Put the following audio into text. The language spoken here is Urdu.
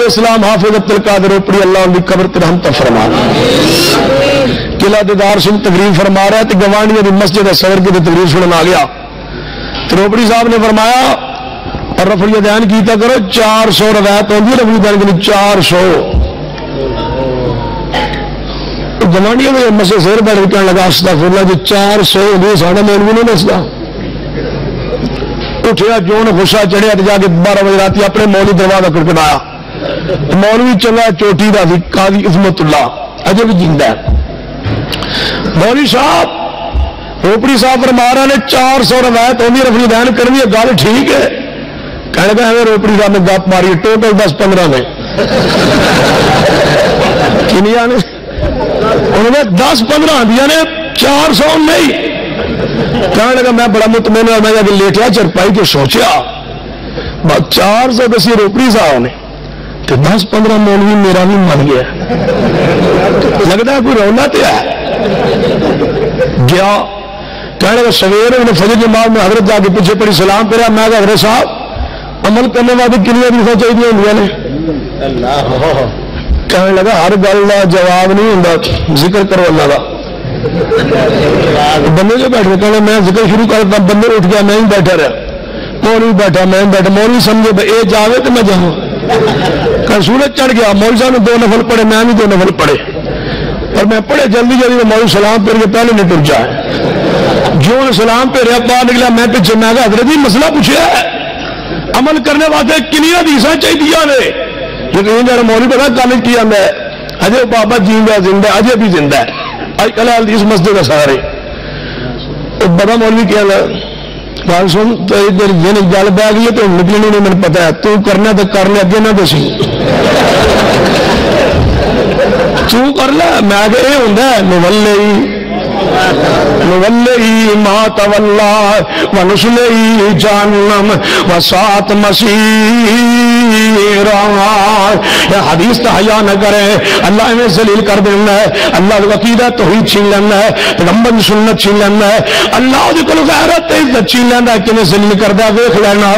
اسلام حافظ عبد القادر روپڑی اللہ ان کی قبر تے رحمت فرما. قلعہ دیدار سنگھ تقریر فرما رہا ہے تو گوانڈیاں دی مسجد صدر کی تقریر سنن آ گیا تو روپڑی صاحب نے فرمایا اور رفع دین کیتا کرو 400 روایت ہوندی ہے رفع دین کی 400 گوانڈیاں دے مسجد صدر بیٹھ کے کہنے لگا استغفر اللہ جو 400 ہوندی ساڈا مولوی نہیں دسدا. اٹھیا جو نے غصہ چڑھیا تو جا کے 12 بجے رات اپنے مولوی دروازہ کھڑکایا. مولوی چنگا چوٹی کا قاضی عظمت اللہ اجے بھی جیندا ہے. مولوی صاحب روپڑی صاحب فرما رہے نے 400 روایت ہوندی رفع دین کرنی ہے گل ٹھیک ہے. کہنے لگا ہمیں روپڑی صاحب نے گپ ماری ٹوٹل 10-15 میں کنیا نے انہوں نے 10-15 دیا نے 400 نہیں. کہنے لگا میں بڑا مطمئن میں جب لیٹیا چرپائی کے سوچیا 400 دسی روپڑی صاحب نے تو 10-15 مولوی میرا بھی من گیا لگتا ہے کوئی رونا تو ہے گیا. کہنے لگا سویر نے فجر جماعت میں حضرت جا کے پیچھے پڑی سلام پہ رہا. میں کہا حضرت صاحب عمل کرنے والے کنیا حدیثیں چاہیے ہوں نے. کہنے لگا ہر گل کا جواب نہیں ہوں ذکر کرو اللہ کا. بندے جو بیٹھ گئے میں ذکر شروع کرتا بندے اٹھ گیا میں ہی بیٹھا رہا. مولوی بیٹھا میں بیٹھا. مولوی سمجھے اے جاوے تو میں جاؤں. کل سورج چڑھ گیا مولوی صاحب نے 2 نفل پڑھے میں بھی 2 نفل پڑھے اور میں پڑھے جلدی جلدی مولوی سلام پڑھ کے پہلے نہیں ٹر جائے. جو سلام پہ رہا باہر نکلا میں پیچھے میں کہا حضرت جی مسئلہ پوچھا ہے عمل کرنے واسطے کنیا حدیثیں چاہیے نے. لیکن جا مولوی پتا گل کی آتا ہے اجے بابا جیندہ زندہ اجے بھی زندہ ہے. اج کل حدیث مسجد سارے بڑا مولوی کیا گل سن تو ادھر جن گل بہ گئی تو نکلنی نہیں مجھے پتا ہے تو کرنا تو کر لے اگے نہ دسی تو کر لے. میں کہ یہ ہوں نولی ما تولا ونسلی جہنم وساعت مسیرا. حدیث تو حیا نہ کرے اللہ میں ذلیل کر دینا ہے. اللہ کا عقیدہ توحید چھین لینا ہے پیغمبر سنت چھین لینا ہے. اللہ کو غیرت عزت چھین لینا ہے کہ ذلیل کردہ ویکھ لینا.